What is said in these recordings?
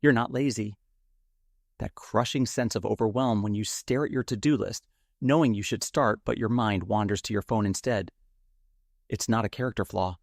You're not lazy. That crushing sense of overwhelm when you stare at your to-do list, knowing you should start, but your mind wanders to your phone instead. It's not a character flaw.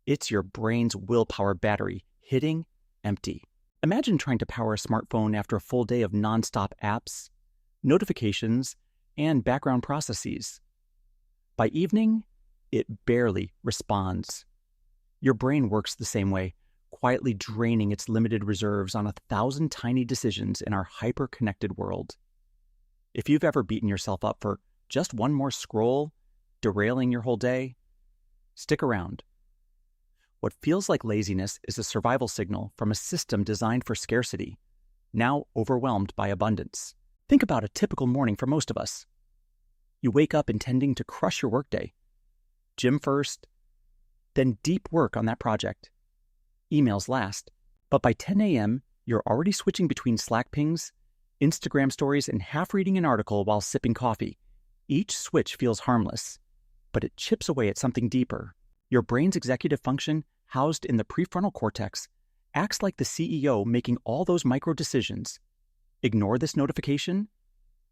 It's your brain's willpower battery hitting empty. Imagine trying to power a smartphone after a full day of nonstop apps, notifications, and background processes. By evening, it barely responds. Your brain works the same way, quietly draining its limited reserves on 1,000 tiny decisions in our hyper-connected world. If you've ever beaten yourself up for just one more scroll, derailing your whole day, stick around. What feels like laziness is a survival signal from a system designed for scarcity, now overwhelmed by abundance. Think about a typical morning for most of us. You wake up intending to crush your workday. Gym first, then deep work on that project. Emails last. But by 10 a.m., you're already switching between Slack pings, Instagram stories, and half reading an article while sipping coffee. Each switch feels harmless, but it chips away at something deeper. Your brain's executive function, housed in the prefrontal cortex, acts like the CEO making all those micro decisions. Ignore this notification?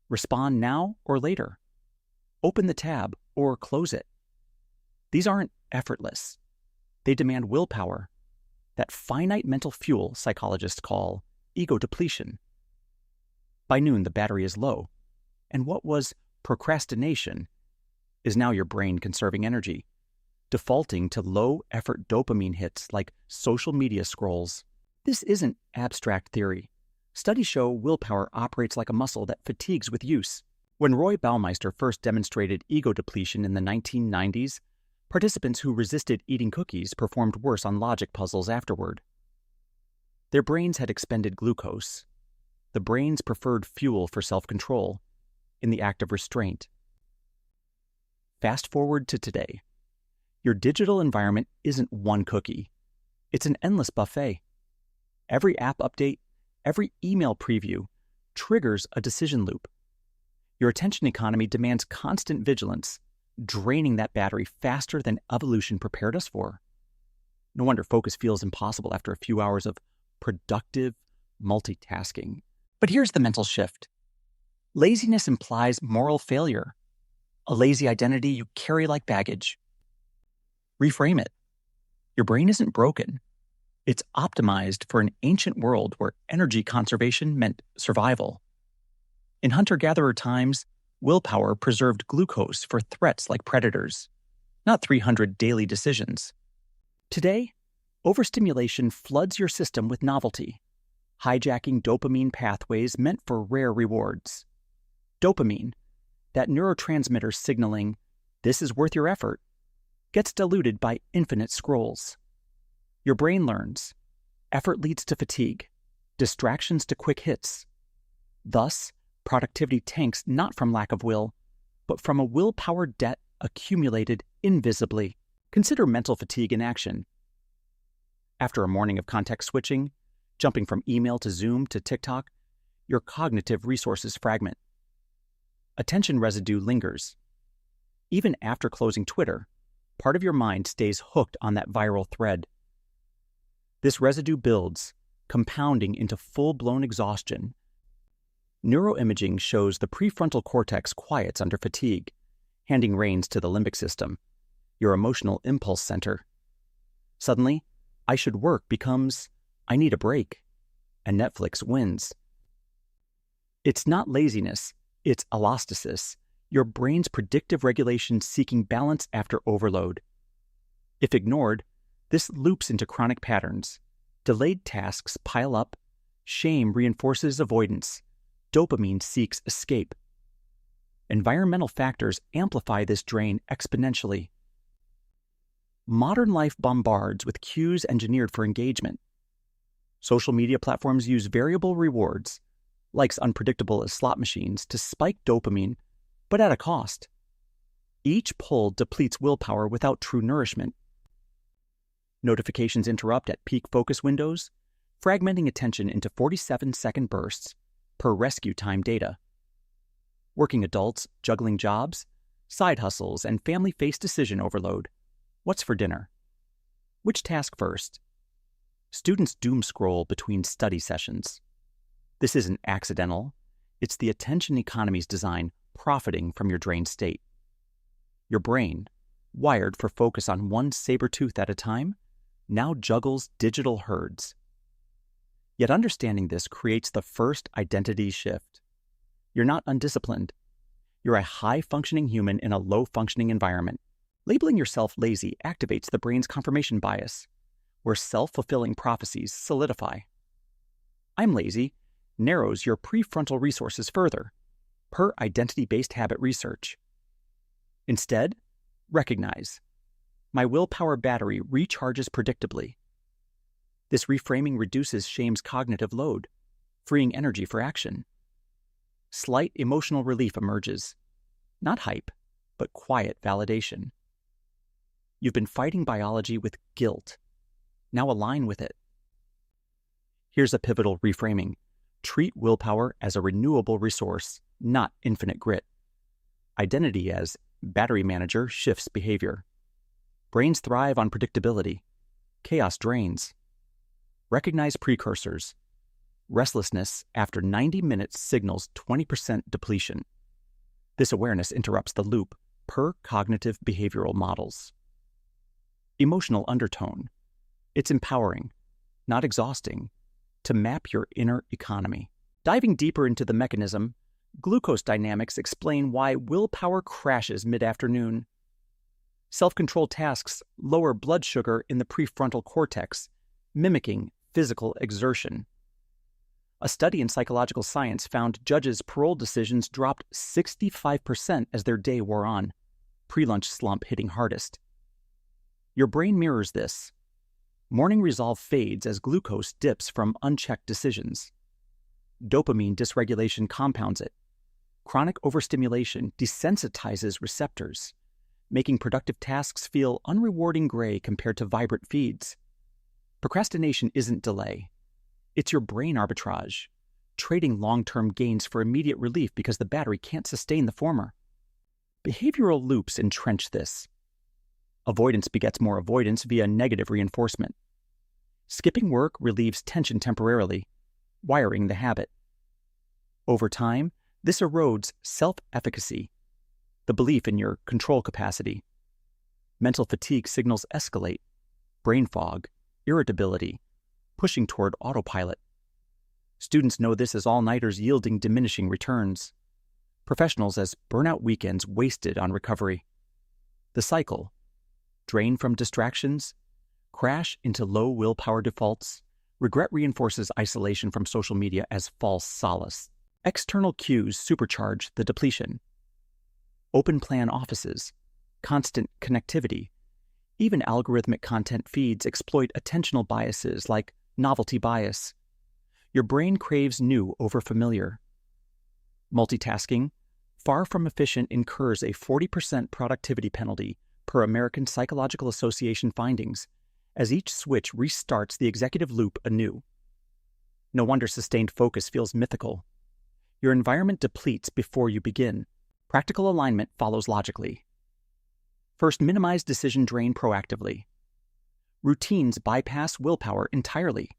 Respond now or later? Open the tab or close it. These aren't effortless. They demand willpower, that finite mental fuel psychologists call ego depletion. By noon, the battery is low, and what was procrastination is now your brain conserving energy, defaulting to low-effort dopamine hits like social media scrolls. This isn't abstract theory. Studies show willpower operates like a muscle that fatigues with use. When Roy Baumeister first demonstrated ego depletion in the 1990s, participants who resisted eating cookies performed worse on logic puzzles afterward. Their brains had expended glucose, the brain's preferred fuel for self-control, in the act of restraint. Fast forward to today. Your digital environment isn't one cookie. It's an endless buffet. Every app update, every email preview triggers a decision loop. Your attention economy demands constant vigilance, draining that battery faster than evolution prepared us for. No wonder focus feels impossible after a few hours of productive multitasking. But here's the mental shift. Laziness implies moral failure, a lazy identity you carry like baggage. Reframe it. Your brain isn't broken. It's optimized for an ancient world where energy conservation meant survival. In hunter-gatherer times, willpower preserved glucose for threats like predators, not 300 daily decisions. Today, overstimulation floods your system with novelty, hijacking dopamine pathways meant for rare rewards. Dopamine, that neurotransmitter signaling, "this is worth your effort," gets diluted by infinite scrolls. Your brain learns. Effort leads to fatigue, distractions to quick hits. Thus, productivity tanks not from lack of will, but from a willpower debt accumulated invisibly. Consider mental fatigue in action. After a morning of context switching, jumping from email to Zoom to TikTok, your cognitive resources fragment. Attention residue lingers. Even after closing Twitter, part of your mind stays hooked on that viral thread. This residue builds, compounding into full-blown exhaustion. Neuroimaging shows the prefrontal cortex quiets under fatigue, handing reins to the limbic system, your emotional impulse center. Suddenly, I should work becomes, I need a break, and Netflix wins. It's not laziness, it's allostasis, your brain's predictive regulation seeking balance after overload. If ignored, this loops into chronic patterns. Delayed tasks pile up, shame reinforces avoidance, dopamine seeks escape. Environmental factors amplify this drain exponentially. Modern life bombards with cues engineered for engagement. Social media platforms use variable rewards, likes unpredictable as slot machines, to spike dopamine, but at a cost. Each pull depletes willpower without true nourishment. Notifications interrupt at peak focus windows, fragmenting attention into 47-second bursts per rescue time data. Working adults juggling jobs, side hustles, and family face decision overload. What's for dinner? Which task first? Students doom scroll between study sessions. This isn't accidental. It's the attention economy's design profiting from your drained state. Your brain, wired for focus on one saber tooth at a time, now juggles digital herds. Yet understanding this creates the first identity shift. You're not undisciplined. You're a high-functioning human in a low-functioning environment. Labeling yourself lazy activates the brain's confirmation bias, where self-fulfilling prophecies solidify. I'm lazy narrows your prefrontal resources further, per identity-based habit research. Instead, recognize, my willpower battery recharges predictably. This reframing reduces shame's cognitive load, freeing energy for action. Slight emotional relief emerges, not hype, but quiet validation. You've been fighting biology with guilt. Now align with it. Here's a pivotal reframing. Treat willpower as a renewable resource, not infinite grit. Identity as battery manager shifts behavior. Brains thrive on predictability. Chaos drains. Recognize precursors. Restlessness after 90 minutes signals 20% depletion. This awareness interrupts the loop per cognitive behavioral models. Emotional undertone. It's empowering, not exhausting, to map your inner economy. Diving deeper into the mechanism, glucose dynamics explain why willpower crashes mid-afternoon. Self-controlled tasks lower blood sugar in the prefrontal cortex, mimicking physical exertion. A study in psychological science found judges' parole decisions dropped 65% as their day wore on, pre-lunch slump hitting hardest. Your brain mirrors this. Morning resolve fades as glucose dips from unchecked decisions. Dopamine dysregulation compounds it. Chronic overstimulation desensitizes receptors, making productive tasks feel unrewarding gray compared to vibrant feeds. Procrastination isn't delay. It's your brain arbitrage, trading long-term gains for immediate relief because the battery can't sustain the former. Behavioral loops entrench this. Avoidance begets more avoidance via negative reinforcement. Skipping work relieves tension temporarily, wiring the habit. Over time, this erodes self-efficacy, the belief in your control capacity. Mental fatigue signals escalate, brain fog, irritability, pushing toward autopilot. Students know this as all-nighters yielding diminishing returns. Professionals as burnout weekends wasted on recovery. The cycle: drain from distractions, crash into low willpower defaults. Regret reinforces isolation from social media as false solace. External cues supercharge the depletion. Open plan offices, constant connectivity, even algorithmic content feeds exploit attentional biases like novelty bias. Your brain craves new over familiar. Multitasking, far from efficient, incurs a 40% productivity penalty per American Psychological Association findings, as each switch restarts the executive loop anew. No wonder sustained focus feels mythical. Your environment depletes before you begin. Practical alignment follows logically. First, minimize decision drain proactively. Routines bypass willpower entirely.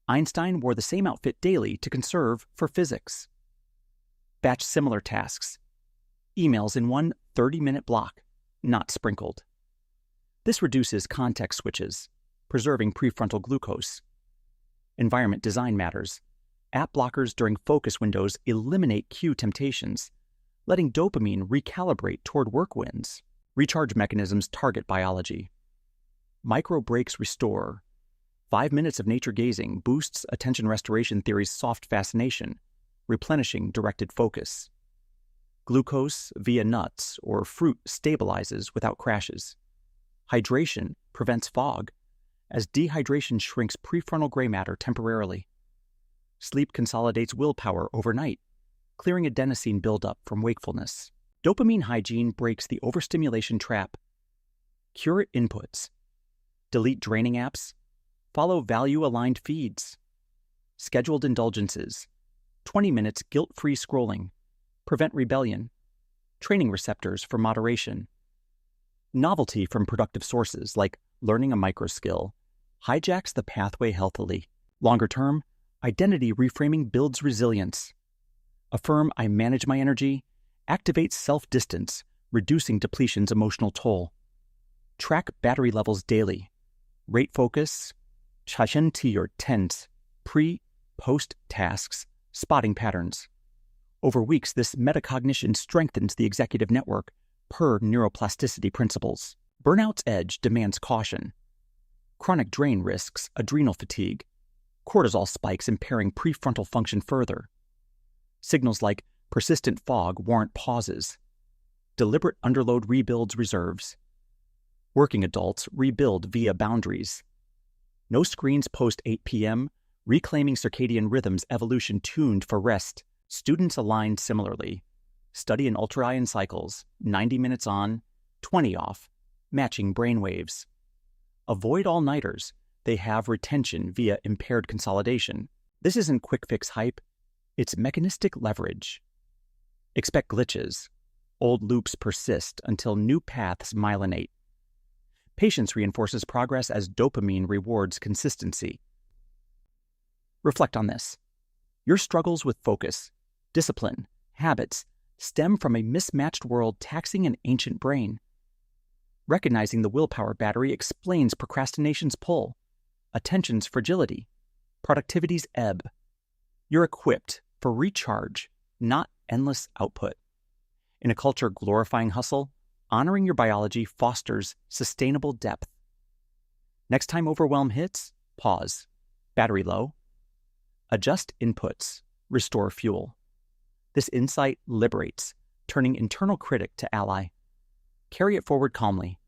Einstein wore the same outfit daily to conserve for physics. Batch similar tasks. Emails in one 30-minute block, not sprinkled. This reduces context switches, preserving prefrontal glucose. Environment design matters. App blockers during focus windows eliminate cue temptations, letting dopamine recalibrate toward work wins. Recharge mechanisms target biology. Micro breaks restore. 5 minutes of nature gazing boosts attention restoration theory's soft fascination, replenishing directed focus. Glucose via nuts or fruit stabilizes without crashes. Hydration prevents fog, as dehydration shrinks prefrontal gray matter temporarily. Sleep consolidates willpower overnight, clearing adenosine buildup from wakefulness. Dopamine hygiene breaks the overstimulation trap. Curate inputs. Delete draining apps. Follow value-aligned feeds. Scheduled indulgences. 20 minutes guilt-free scrolling. Prevent rebellion. Training receptors for moderation. Novelty from productive sources like learning a micro skill. hijacks the pathway healthily. Longer term, identity reframing builds resilience. Affirm I manage my energy, activates self-distance, reducing depletion's emotional toll. Track battery levels daily. Rate focus, chashen your tense, pre-post tasks, spotting patterns. Over weeks, this metacognition strengthens the executive network per neuroplasticity principles. Burnout's edge demands caution. Chronic drain risks adrenal fatigue. Cortisol spikes impairing prefrontal function further. Signals like persistent fog warrant pauses. Deliberate underload rebuilds reserves. Working adults rebuild via boundaries. No screens post 8 p.m., reclaiming circadian rhythms evolution tuned for rest. Students align similarly. Study in ultra-ion cycles, 90 minutes on, 20 off, matching brain waves. Avoid all-nighters. They have retention via impaired consolidation. This isn't quick fix hype, it's mechanistic leverage. Expect glitches. Old loops persist until new paths myelinate. Patience reinforces progress as dopamine rewards consistency. Reflect on this. Your struggles with focus, discipline, habits stem from a mismatched world taxing an ancient brain. Recognizing the willpower battery explains procrastination's pull, attention's fragility, productivity's ebb. You're equipped for recharge, not endless output. In a culture glorifying hustle, honoring your biology fosters sustainable depth. Next time overwhelm hits, pause. Battery low. Adjust inputs. Restore fuel. This insight liberates, turning internal critic to ally. Carry it forward calmly.